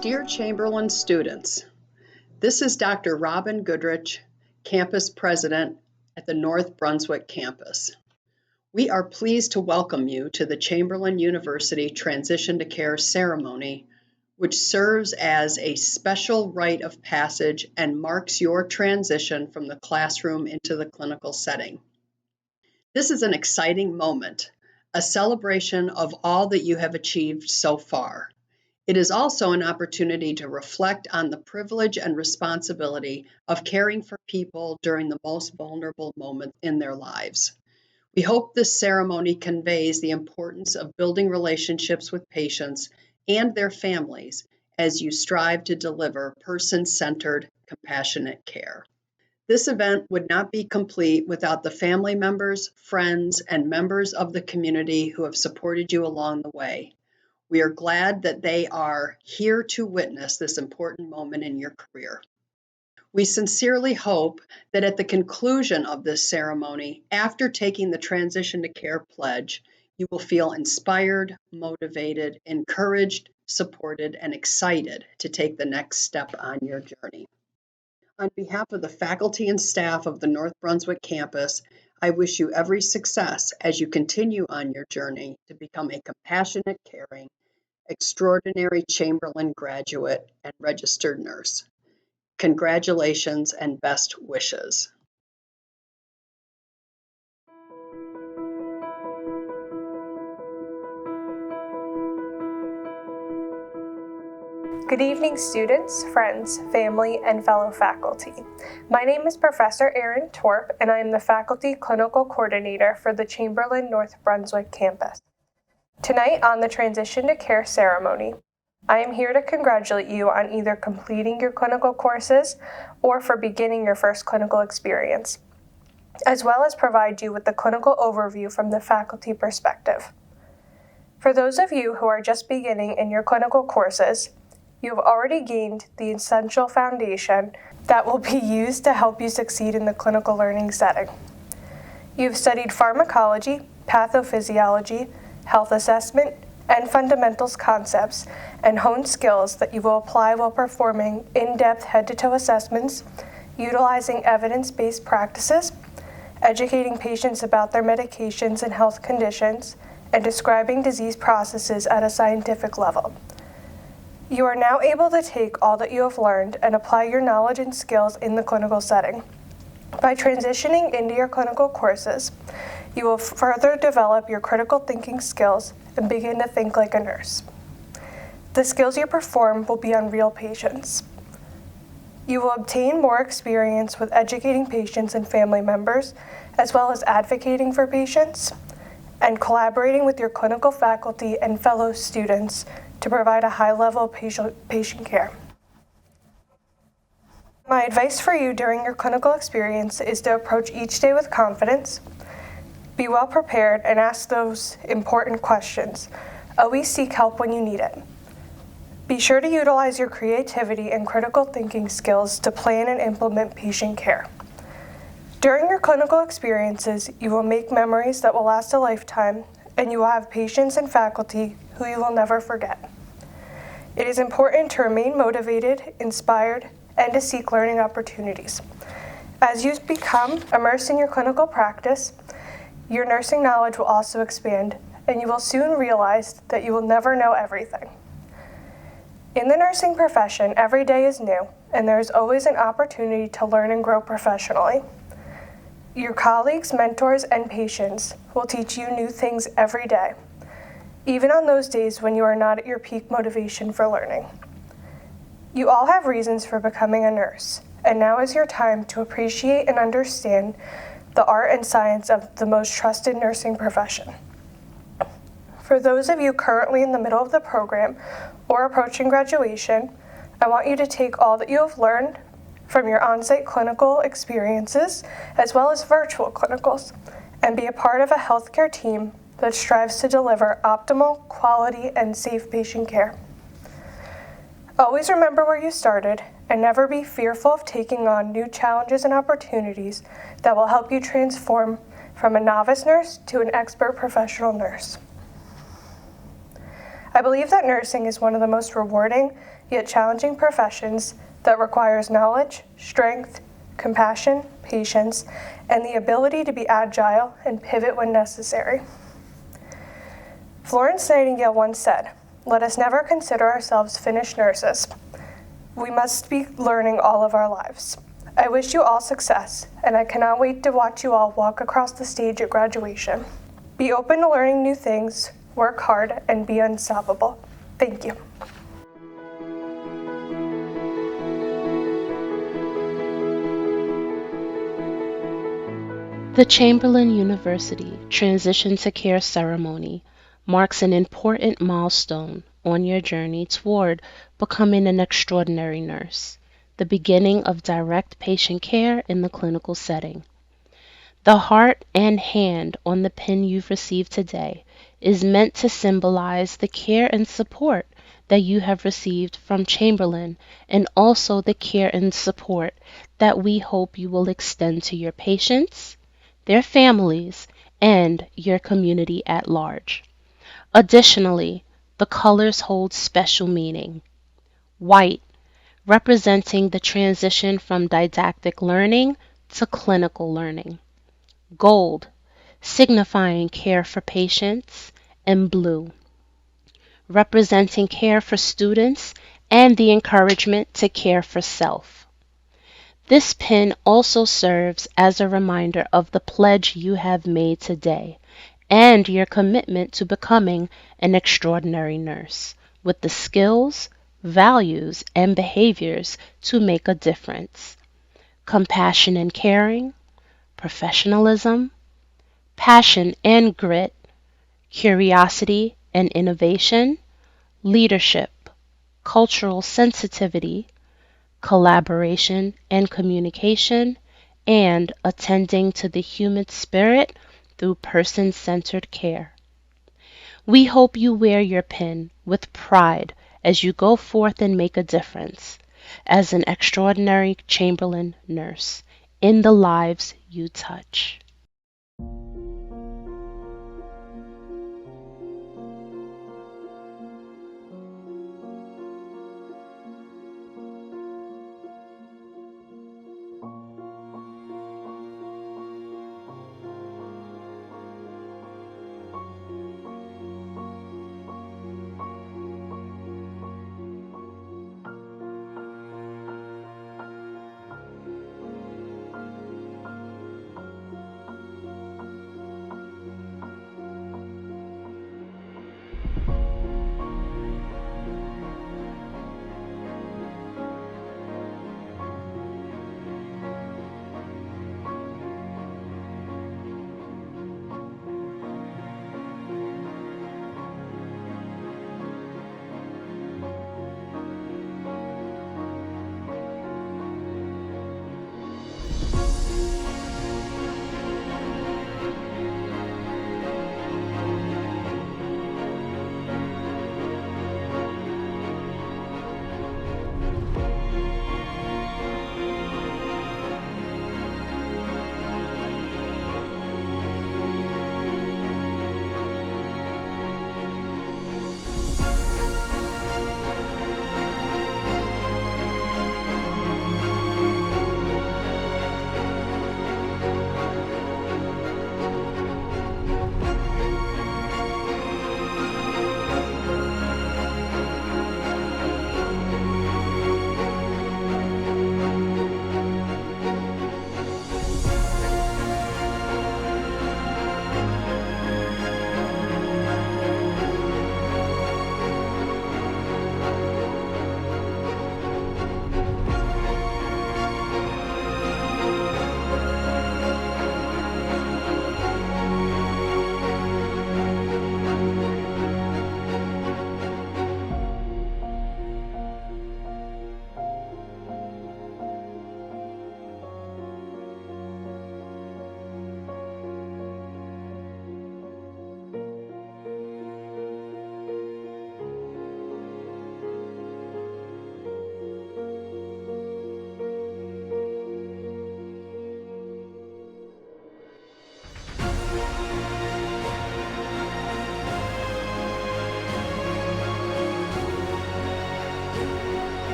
Dear Chamberlain students, this is Dr. Robin Goodrich, Campus President at the North Brunswick campus. We are pleased to welcome you to the Chamberlain University Transition to Care ceremony, which serves as a special rite of passage and marks your transition from the classroom into the clinical setting. This is an exciting moment, a celebration of all that you have achieved so far. It is also an opportunity to reflect on the privilege and responsibility of caring for people during the most vulnerable moment in their lives. We hope this ceremony conveys the importance of building relationships with patients and their families as you strive to deliver person-centered, compassionate care. This event would not be complete without the family members, friends, and members of the community who have supported you along the way. We are glad that they are here to witness this important moment in your career. We sincerely hope that at the conclusion of this ceremony, after taking the Transition to Care pledge, you will feel inspired, motivated, encouraged, supported, and excited to take the next step on your journey. On behalf of the faculty and staff of the North Brunswick campus, I wish you every success as you continue on your journey to become a compassionate, caring, extraordinary Chamberlain graduate and registered nurse. Congratulations and best wishes. Good evening, students, friends, family, and fellow faculty. My name is Professor Erin Torp, and I am the Faculty Clinical Coordinator for the Chamberlain North Brunswick campus. Tonight on the Transition to Care ceremony, I am here to congratulate you on either completing your clinical courses or for beginning your first clinical experience, as well as provide you with the clinical overview from the faculty perspective. For those of you who are just beginning in your clinical courses, you have already gained the essential foundation that will be used to help you succeed in the clinical learning setting. You've studied pharmacology, pathophysiology, health assessment, and fundamentals concepts, and honed skills that you will apply while performing in-depth head-to-toe assessments, utilizing evidence-based practices, educating patients about their medications and health conditions, and describing disease processes at a scientific level. You are now able to take all that you have learned and apply your knowledge and skills in the clinical setting. By transitioning into your clinical courses, you will further develop your critical thinking skills and begin to think like a nurse. The skills you perform will be on real patients. You will obtain more experience with educating patients and family members, as well as advocating for patients and collaborating with your clinical faculty and fellow students to provide a high level of patient care. My advice for you during your clinical experience is to approach each day with confidence, be well prepared, and ask those important questions. Always seek help when you need it. Be sure to utilize your creativity and critical thinking skills to plan and implement patient care. During your clinical experiences, you will make memories that will last a lifetime, and you will have patients and faculty who you will never forget. It is important to remain motivated, inspired, and to seek learning opportunities. As you become immersed in your clinical practice, your nursing knowledge will also expand, and you will soon realize that you will never know everything. In the nursing profession, every day is new, and there is always an opportunity to learn and grow professionally. Your colleagues, mentors, and patients will teach you new things every day, even on those days when you are not at your peak motivation for learning. You all have reasons for becoming a nurse, and now is your time to appreciate and understand the art and science of the most trusted nursing profession. For those of you currently in the middle of the program or approaching graduation, I want you to take all that you have learned from your on-site clinical experiences, as well as virtual clinicals, and be a part of a healthcare team that strives to deliver optimal, quality, and safe patient care. Always remember where you started, and never be fearful of taking on new challenges and opportunities that will help you transform from a novice nurse to an expert professional nurse. I believe that nursing is one of the most rewarding yet challenging professions that requires knowledge, strength, compassion, patience, and the ability to be agile and pivot when necessary. Florence Nightingale once said, "Let us never consider ourselves finished nurses. We must be learning all of our lives." I wish you all success, and I cannot wait to watch you all walk across the stage at graduation. Be open to learning new things, work hard, and be unstoppable. Thank you. The Chamberlain University Transition to Care ceremony marks an important milestone on your journey toward becoming an extraordinary nurse, the beginning of direct patient care in the clinical setting. The heart and hand on the pin you've received today is meant to symbolize the care and support that you have received from Chamberlain, and also the care and support that we hope you will extend to your patients, their families, and your community at large. Additionally, the colors hold special meaning. White, representing the transition from didactic learning to clinical learning. Gold, signifying care for patients, and blue, representing care for students and the encouragement to care for self. This pin also serves as a reminder of the pledge you have made today and your commitment to becoming an extraordinary nurse with the skills, values, and behaviors to make a difference. Compassion and caring, professionalism, passion and grit, curiosity and innovation, leadership, cultural sensitivity, collaboration and communication, and attending to the human spirit through person-centered care. We hope you wear your pin with pride as you go forth and make a difference as an extraordinary Chamberlain nurse in the lives you touch.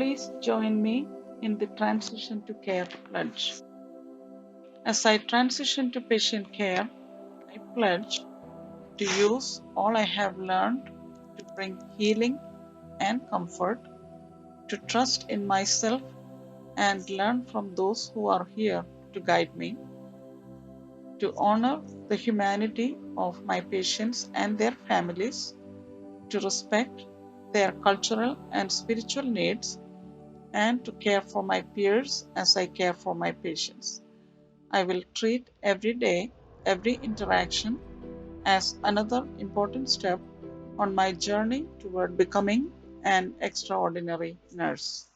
Please join me in the Transition to Care pledge. As I transition to patient care, I pledge to use all I have learned to bring healing and comfort, to trust in myself and learn from those who are here to guide me, to honor the humanity of my patients and their families, to respect their cultural and spiritual needs, and to care for my peers as I care for my patients. I will treat every day, every interaction as another important step on my journey toward becoming an extraordinary nurse.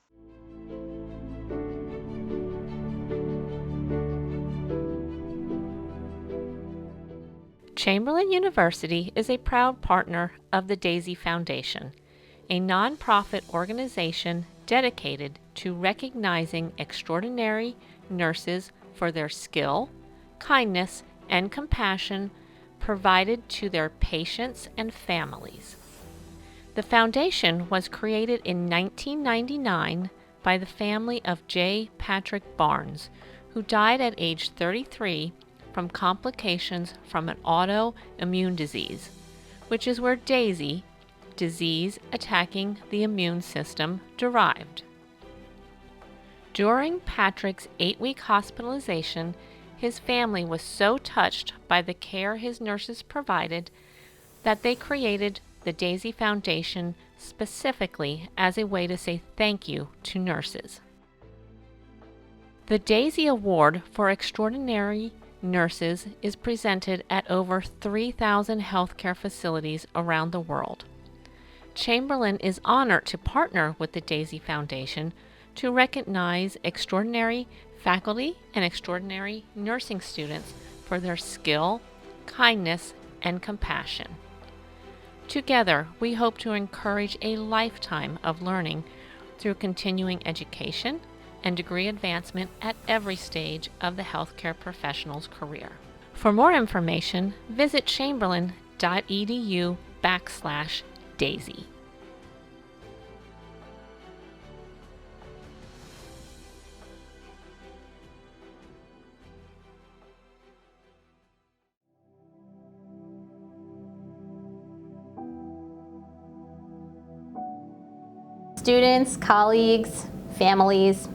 Chamberlain University is a proud partner of the Daisy Foundation, a nonprofit organization dedicated to recognizing extraordinary nurses for their skill, kindness, and compassion provided to their patients and families. The foundation was created in 1999 by the family of J. Patrick Barnes, who died at age 33 from complications from an autoimmune disease, which is where Daisy, disease attacking the immune system, derived. During Patrick's 8-week hospitalization, his family was so touched by the care his nurses provided that they created the Daisy Foundation specifically as a way to say thank you to nurses. The Daisy Award for Extraordinary Nurses is presented at over 3,000 healthcare facilities around the world. Chamberlain is honored to partner with the Daisy Foundation to recognize extraordinary faculty and extraordinary nursing students for their skill, kindness, and compassion. Together, we hope to encourage a lifetime of learning through continuing education and degree advancement at every stage of the healthcare professional's career. For more information, visit chamberlain.edu/Daisy. Students, colleagues, families,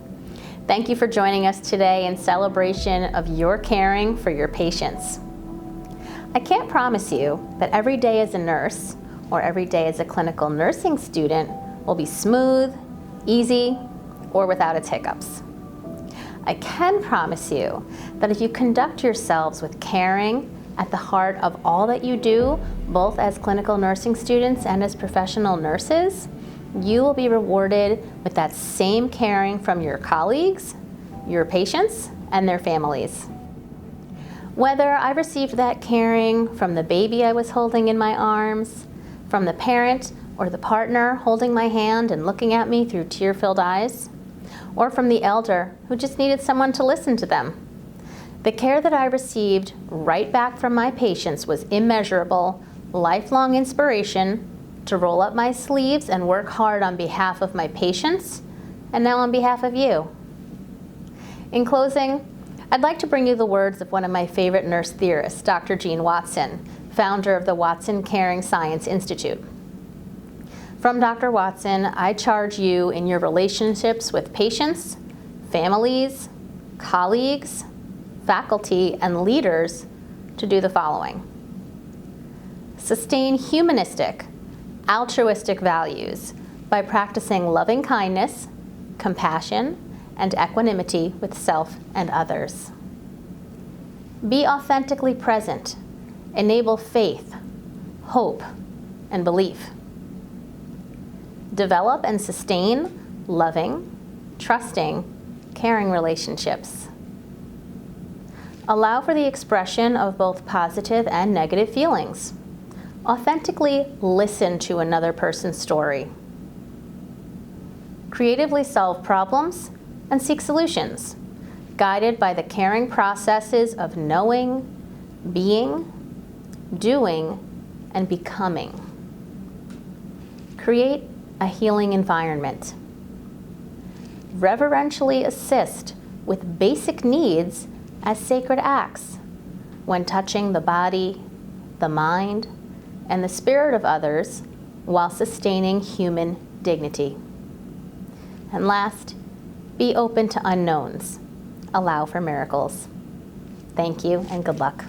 thank you for joining us today in celebration of your caring for your patients. I can't promise you that every day as a nurse or every day as a clinical nursing student will be smooth, easy, or without its hiccups. I can promise you that if you conduct yourselves with caring at the heart of all that you do, both as clinical nursing students and as professional nurses, you will be rewarded with that same caring from your colleagues, your patients, and their families. Whether I received that caring from the baby I was holding in my arms, from the parent or the partner holding my hand and looking at me through tear-filled eyes, or from the elder who just needed someone to listen to them, the care that I received right back from my patients was immeasurable, lifelong inspiration to roll up my sleeves and work hard on behalf of my patients, and now on behalf of you. In closing, I'd like to bring you the words of one of my favorite nurse theorists, Dr. Jean Watson, founder of the Watson Caring Science Institute. From Dr. Watson, I charge you in your relationships with patients, families, colleagues, faculty, and leaders to do the following. Sustain humanistic, altruistic values by practicing loving kindness, compassion, and equanimity with self and others. Be authentically present. Enable faith, hope, and belief. Develop and sustain loving, trusting, caring relationships. Allow for the expression of both positive and negative feelings. Authentically listen to another person's story. Creatively solve problems and seek solutions, guided by the caring processes of knowing, being, doing, and becoming. Create a healing environment. reverentially assist with basic needs as sacred acts when touching the body, the mind, and the spirit of others while sustaining human dignity. And last, be open to unknowns. Allow for miracles. Thank you and good luck.